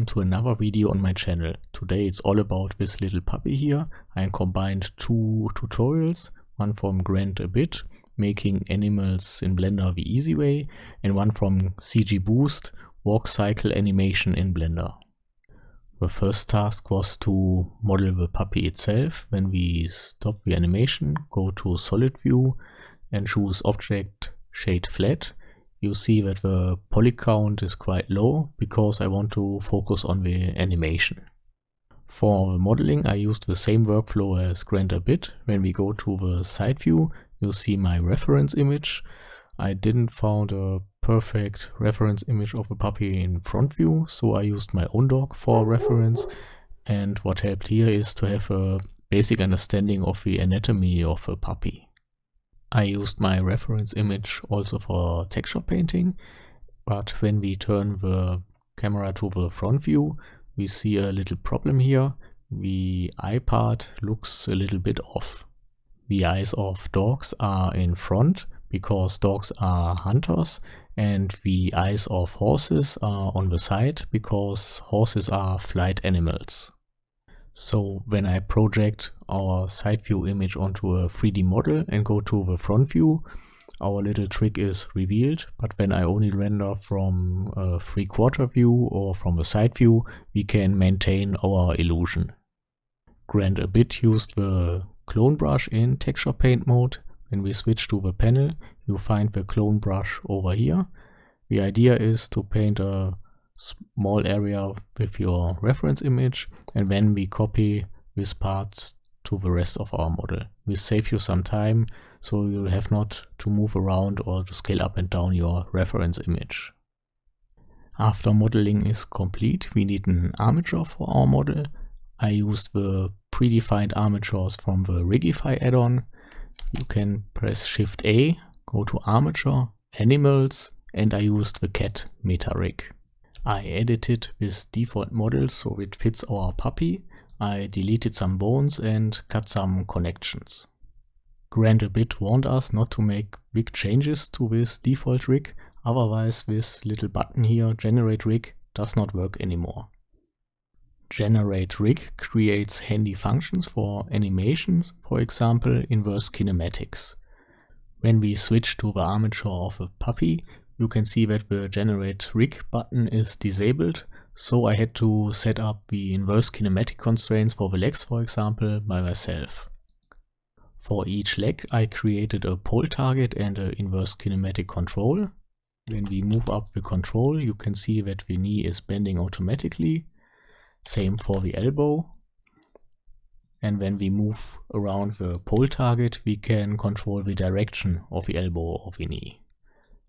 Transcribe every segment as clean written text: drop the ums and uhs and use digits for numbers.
welcome to another video on my channel. Today it's all about this little puppy here. I combined two tutorials, one from Grant Abbitt, making animals in Blender the easy way, and one from CG Boost, walk cycle animation in Blender. The first task was to model the puppy itself. When we stop the animation, go to solid view and choose object shade flat. You see that the poly count is quite low because I want to focus on the animation. For the modeling I used the same workflow as Grant Abbitt. When we go to the side view, you see my reference image. I didn't find a perfect reference image of the puppy in front view, so I used my own dog for reference, and what helped here is to have a basic understanding of the anatomy of a puppy. I used my reference image also for texture painting, but when we turn the camera to the front view, we see a little problem here. The eye part looks a little bit off. The eyes of dogs are in front because dogs are hunters, and the eyes of horses are on the side because horses are flight animals. So when I project our side view image onto a 3D model and go to the front view, our little trick is revealed. But when I only render from a 3/4 view or from the side view, we can maintain our illusion. Grant Abbitt used the clone brush in texture paint mode. When we switch to the panel, you find the clone brush over here. The idea is to paint a small area with your reference image, and then we copy these parts to the rest of our model. This saves you some time, so you have not to move around or to scale up and down your reference image. After modeling is complete, we need an armature for our model. I used the predefined armatures from the Rigify add-on. You can press Shift A, go to Armature, Animals, and I used the cat meta rig. I edited this default model so it fits our puppy. I deleted some bones and cut some connections. Grant Abbitt warned us not to make big changes to this default rig, otherwise this little button here, Generate Rig, does not work anymore. Generate Rig creates handy functions for animations, for example inverse kinematics. When we switch to the armature of a puppy, you can see that the Generate Rig button is disabled, so I had to set up the inverse kinematic constraints for the legs, for example, by myself. For each leg I created a pole target and an inverse kinematic control. When we move up the control, you can see that the knee is bending automatically. Same for the elbow. And when we move around the pole target, we can control the direction of the elbow or the knee.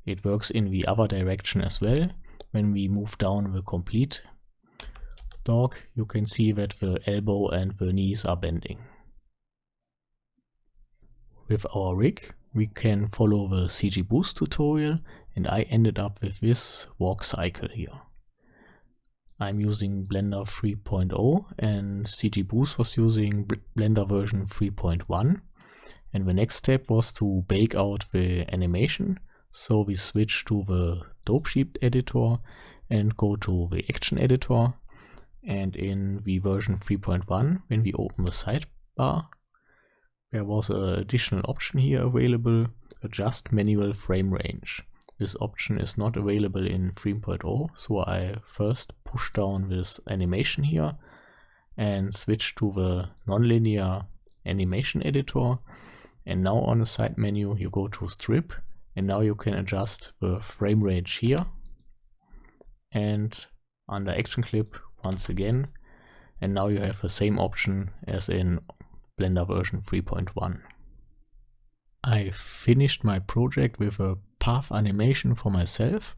It works in the other direction as well. When we move down the complete dog, you can see that the elbow and the knees are bending. With our rig, we can follow the CG Boost tutorial, and I ended up with this walk cycle here. I'm using Blender 3.0 and CG Boost was using Blender version 3.1, and the next step was to bake out the animation. So we switch to the Dope Sheet editor and go to the action editor, and in the version 3.1, when we open the sidebar, there was an additional option here available, adjust manual frame range. This option is not available in 3.0, so I first push down this animation here and switch to the nonlinear animation editor, and now on the side menu you go to strip, and now you can adjust the frame range here, and under action clip once again, and now you have the same option as in Blender version 3.1. I finished my project with a path animation for myself.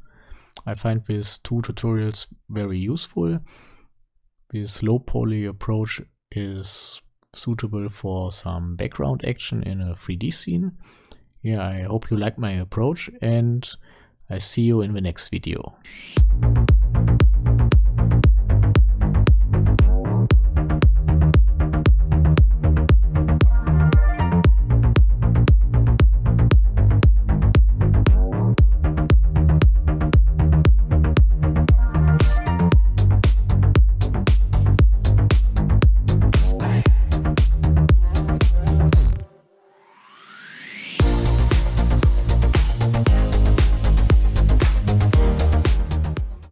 I find these two tutorials very useful. This low poly approach is suitable for some background action in a 3D scene. Yeah, I hope you like my approach, and I see you in the next video.